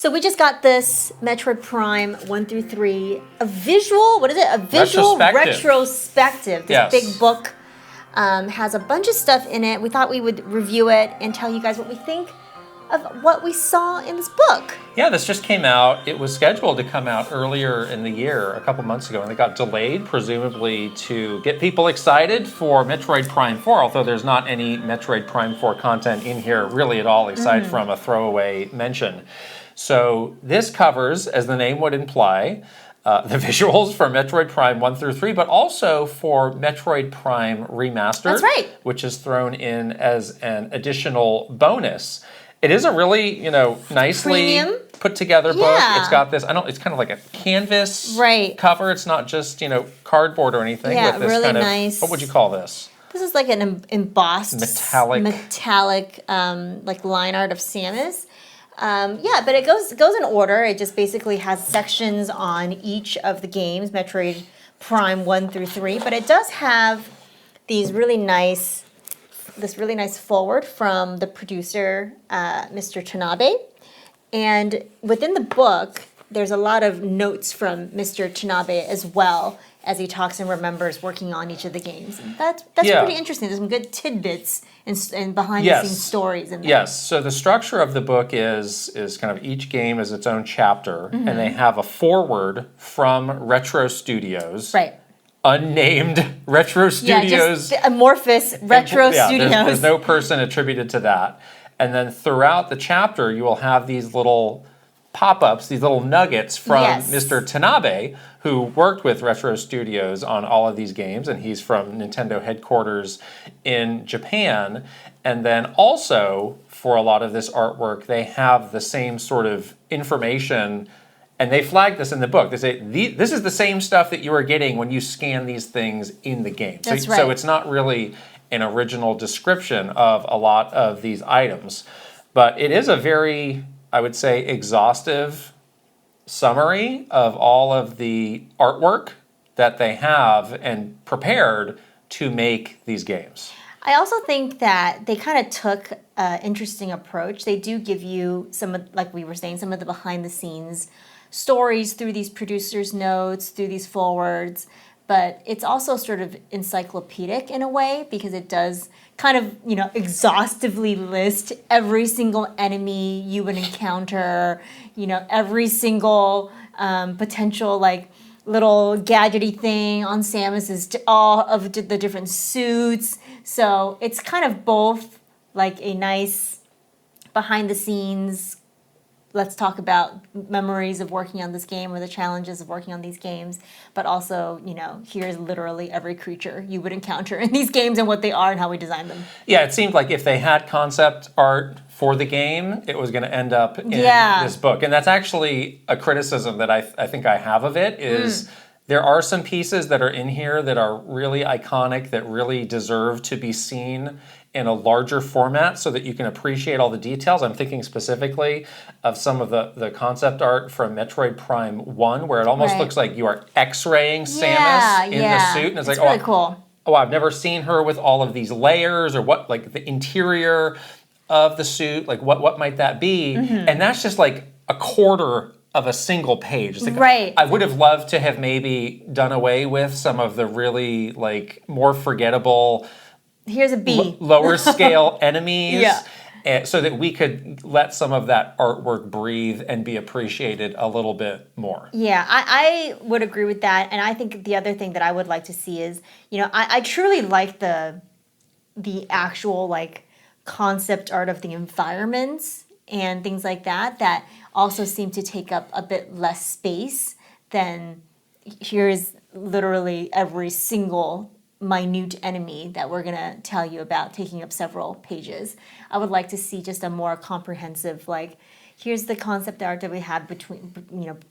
So we just got this Metroid Prime 1 through 3, a visual retrospective. This big book has a bunch of stuff in it. We thought we would review it and tell you guys what we think of what we saw in this book. Yeah, this just came out. It was scheduled to come out earlier in the year, a couple months ago, and it got delayed, presumably to get people excited for Metroid Prime 4, although there's not any Metroid Prime 4 content in here really at all, aside from a throwaway mention. So this covers, as the name would imply, the visuals for Metroid Prime 1 through 3, but also for Metroid Prime Remastered, That's right, which is thrown in as an additional bonus. It is a really, nicely put together book. It's got this, it's kind of like a canvas cover. It's not just, cardboard or anything. Yeah, with this really kind of, nice. what would you call this? This is like an embossed metallic like line art of Samus. But it goes in order. It just basically has sections on each of the games, Metroid Prime 1 through 3. But it does have this really nice foreword from the producer, Mr. Tanabe. And within the book, there's a lot of notes from Mr. Tanabe as well, as he talks and remembers working on each of the games. And that's pretty interesting. There's some good tidbits and behind-the-scenes stories in there. Yes, so the structure of the book is kind of each game is its own chapter, and they have a foreword from Retro Studios. Right. Unnamed Retro Studios. Yeah, just amorphous Retro Studios. There's no person attributed to that. And then throughout the chapter, you will have these little pop-ups, these little nuggets from Mr. Tanabe, who worked with Retro Studios on all of these games, and he's from Nintendo headquarters in Japan. And then also, for a lot of this artwork, they have the same sort of information, and they flag this in the book. They say, this is the same stuff that you are getting when you scan these things in the game. So it's not really an original description of a lot of these items. But it is a very, I would say, exhaustive summary of all of the artwork that they have and prepared to make these games. I also think that they kind of took an interesting approach. They do give you some of, like we were saying, some of the behind-the-scenes stories through these producers' notes, through these forwards, but it's also sort of encyclopedic in a way because it does kind of, exhaustively list every single enemy you would encounter, every single potential, little gadgety thing on Samus's, all of the different suits. So it's kind of both like a nice behind-the-scenes, let's talk about memories of working on this game or the challenges of working on these games, but also, here's literally every creature you would encounter in these games and what they are and how we designed them. Yeah, it seemed like if they had concept art for the game, it was going to end up in this book. And that's actually a criticism that I think I have of it, is there are some pieces that are in here that are really iconic, that really deserve to be seen in a larger format so that you can appreciate all the details. I'm thinking specifically of some of the concept art from Metroid Prime 1, where it almost looks like you are X-raying Samus in the suit. And it's like, really cool. Oh, I've never seen her with all of these layers, or what, like the interior of the suit, like what might that be? And that's just like a quarter of a single page. Like, I would have loved to have maybe done away with some of the really more forgettable, here's a B, lower scale enemies, so that we could let some of that artwork breathe and be appreciated a little bit more. Yeah, I would agree with that. And I think the other thing that I would like to see is, I truly like the actual concept art of the environments and things like that also seem to take up a bit less space than here's literally every single minute enemy that we're going to tell you about taking up several pages. I would like to see just a more comprehensive, here's the concept art that we have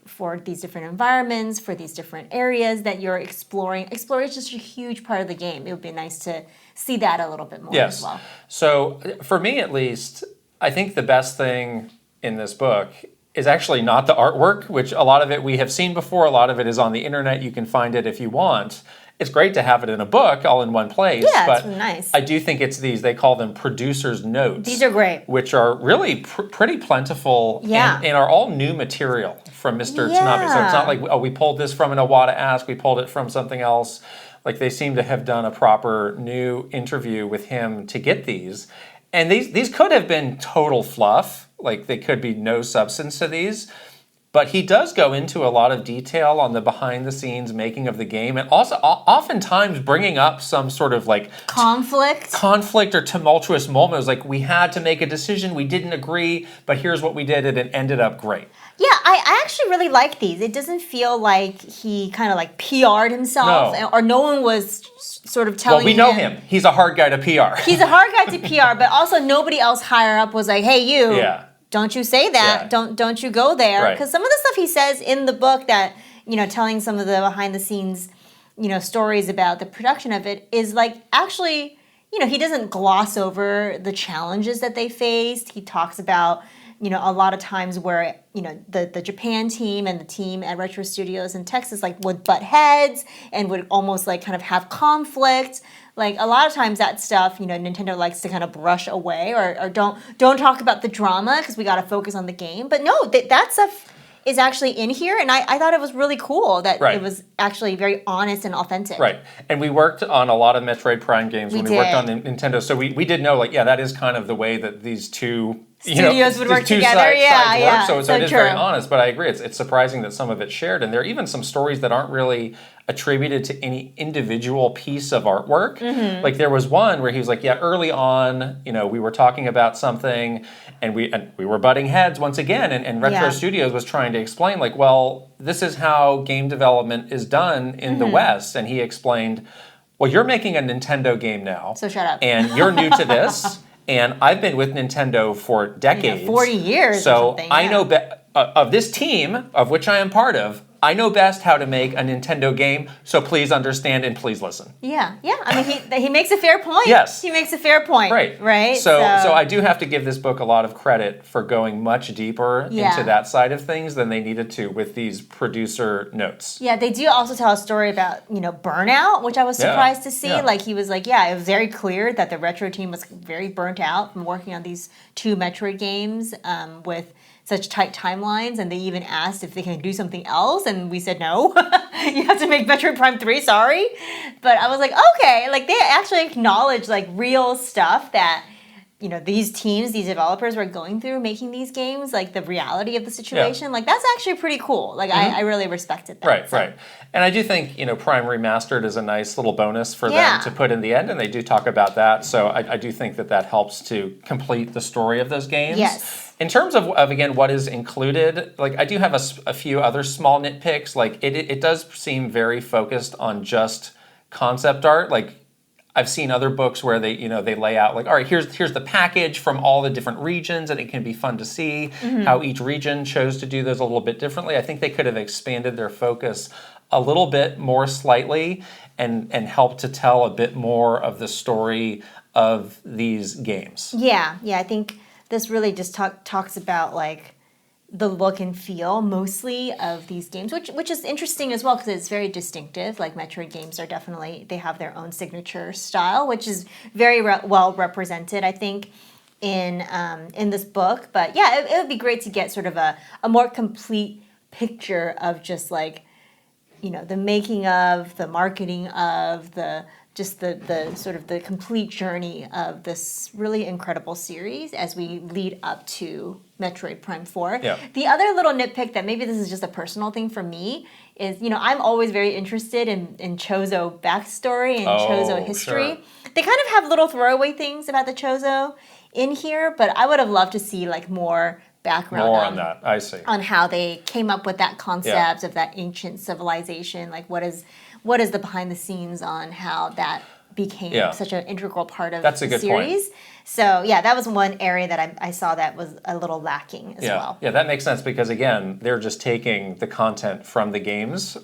for these different environments, for these different areas that you're exploring. Exploration is just a huge part of the game. It would be nice to see that a little bit more as well. So for me, at least, I think the best thing in this book is actually not the artwork, which a lot of it we have seen before. A lot of it is on the internet. You can find it if you want. it's great to have it in a book all in one place. Yeah, but it's really nice. I do think it's they call them producer's notes. These are great. Which are really pretty plentiful and are all new material from Mr. Tanabe. So it's not like, oh, we pulled this from an Iwata Ask, we pulled it from something else. Like they seem to have done a proper new interview with him to get these. And these could have been total fluff. Like they could be no substance to these. But he does go into a lot of detail on the behind-the-scenes making of the game, and also oftentimes bringing up some sort of like conflict or tumultuous moment. It was like, we had to make a decision, we didn't agree, but here's what we did, and it ended up great. Yeah, I actually really like these. It doesn't feel like he kind of like PR'd himself, or no one was sort of telling him. Well, we know him. He's a hard guy to PR. He's a hard guy to PR, but also nobody else higher up was like, hey, you. Yeah. Don't you say that. Yeah. Don't you go there. Because some of the stuff he says in the book that, telling some of the behind the scenes, stories about the production of it is like actually, he doesn't gloss over the challenges that they faced. He talks about, a lot of times where, the Japan team and the team at Retro Studios in Texas like would butt heads and would almost like kind of have conflict. Like a lot of times that stuff, Nintendo likes to kind of brush away or don't talk about the drama because we got to focus on the game. But no, that stuff is actually in here, and I thought it was really cool that it was actually very honest and authentic. Right, and we worked on a lot of Metroid Prime games when we worked on Nintendo, so we did know, like, that is kind of the way that these two studios would work together. Sides work. So it is very honest, but I agree. It's surprising that some of it's shared, and there are even some stories that aren't really attributed to any individual piece of artwork. Mm-hmm. Like there was one where he was like, early on, we were talking about something, and we were butting heads once again, and Retro Studios was trying to explain, like, well, this is how game development is done in the West, and he explained, well, you're making a Nintendo game now. So shut up. And you're new to this. And I've been with Nintendo for decades. 40 years so or something. I know of this team, of which I am part of, I know best how to make a Nintendo game, so please understand and please listen. Yeah. I mean, he makes a fair point. Yes. He makes a fair point. Right? So I do have to give this book a lot of credit for going much deeper into that side of things than they needed to with these producer notes. Yeah, they do also tell a story about, burnout, which I was surprised to see. Yeah. Like, he was like, it was very clear that the Retro team was very burnt out from working on these 2 Metroid games with such tight timelines, and they even asked if they can do something else, and we said no. You have to make Metroid Prime 3, sorry. But I was like, okay, like they actually acknowledge like real stuff that these teams, these developers were going through making these games, like the reality of the situation. Yeah. Like that's actually pretty cool. Like I really respected that. Right. And I do think, Prime Remastered is a nice little bonus for them to put in the end, and they do talk about that. So I do think that helps to complete the story of those games. Yes. In terms of again, what is included, like I do have a few other small nitpicks. Like it does seem very focused on just concept art. Like I've seen other books where they lay out like, all right, here's the package from all the different regions, and it can be fun to see how each region chose to do those a little bit differently. I think they could have expanded their focus a little bit more slightly and helped to tell a bit more of the story of these games. Yeah, I think this really just talks about like the look and feel mostly of these games, which is interesting as well because it's very distinctive. Like Metroid games are definitely, they have their own signature style, which is very well represented, I think, in this book. But yeah, it would be great to get sort of a more complete picture of just like, the making of, the marketing of, the sort of the complete journey of this really incredible series as we lead up to Metroid Prime 4. Yeah. The other little nitpick that maybe this is just a personal thing for me is, I'm always very interested in Chozo backstory and Chozo history. Sure. They kind of have little throwaway things about the Chozo in here, but I would have loved to see like more background on that. I see. On how they came up with that concept of that ancient civilization. Like what is the behind the scenes on how that became such an integral part of the series. Point. So yeah, that was one area that I saw that was a little lacking as well. Yeah, that makes sense because again, they're just taking the content from the games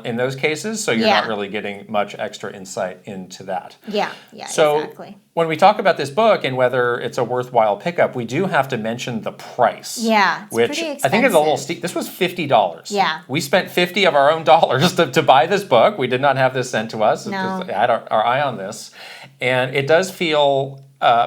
in those cases, so you're not really getting much extra insight into that. Yeah, so exactly. When we talk about this book and whether it's a worthwhile pickup, we do have to mention the price. Yeah, it's which pretty expensive. I think is a little steep. This was $50. Yeah. We spent 50 of our own dollars to buy this book. We did not have this sent to us. No. We had our eye on this. And it does feel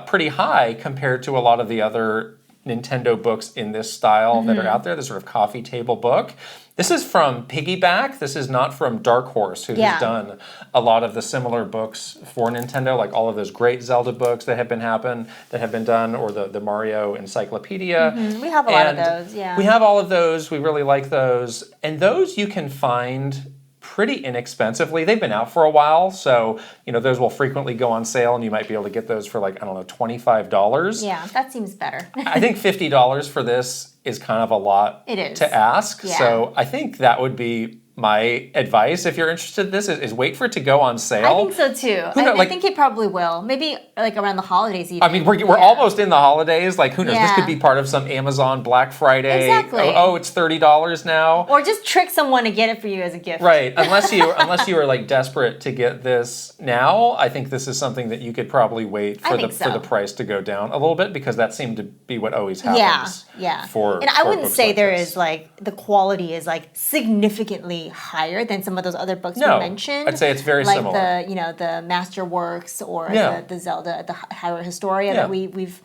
pretty high compared to a lot of the other Nintendo books in this style that are out there, this sort of coffee table book. This is from Piggyback. This is not from Dark Horse, who has done a lot of the similar books for Nintendo, like all of those great Zelda books that have been done, or the Mario Encyclopedia. We have a lot of those, We have all of those. We really like those. And those you can find pretty inexpensively. They've been out for a while, so those will frequently go on sale, and you might be able to get those for like, I don't know, $25. Yeah, that seems better. I think $50 for this is kind of a lot to ask. Yeah. So I think that would be my advice if you're interested in this is wait for it to go on sale. I think so too. I think it probably will. Maybe like around the holidays even. I mean, we're almost in the holidays. Like, who knows? This could be part of some Amazon Black Friday. Exactly. Oh, it's $30 now. Or just trick someone to get it for you as a gift. Right. Unless you are like desperate to get this now, I think this is something that you could probably wait for the price to go down a little bit, because that seemed to be what always happens. Yeah. And I wouldn't say there is like the quality is like significantly higher than some of those other books we mentioned. I'd say it's very similar. Like the Masterworks or the Zelda, the Hyrule Historia that we've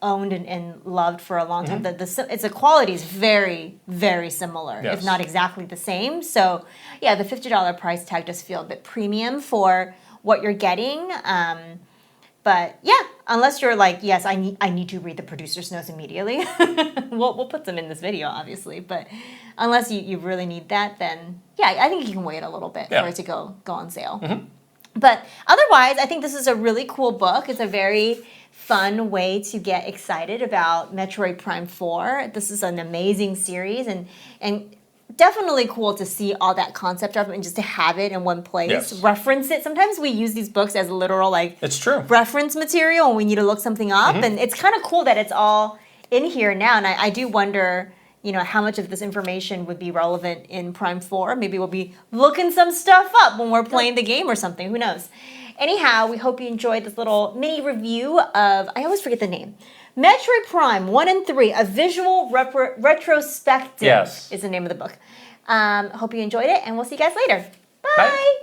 owned and loved for a long time. The quality is very, very similar, if not exactly the same. So yeah, the $50 price tag does feel a bit premium for what you're getting. But yeah, unless you're like, yes, I need to read the producer's notes immediately. we'll put them in this video, obviously. But unless you really need that, then yeah, I think you can wait a little bit for it to go on sale. But otherwise, I think this is a really cool book. It's a very fun way to get excited about Metroid Prime 4. This is an amazing series and definitely cool to see all that concept of it and just to have it in one place, reference it. Sometimes we use these books as literal reference material when we need to look something up, and it's kind of cool that it's all in here now. And I do wonder, how much of this information would be relevant in Prime 4. Maybe we'll be looking some stuff up when we're playing the game or something. Who knows? Anyhow, we hope you enjoyed this little mini review of, I always forget the name, Metroid Prime 1 and 3, a visual retrospective is the name of the book. Hope you enjoyed it, and we'll see you guys later. Bye.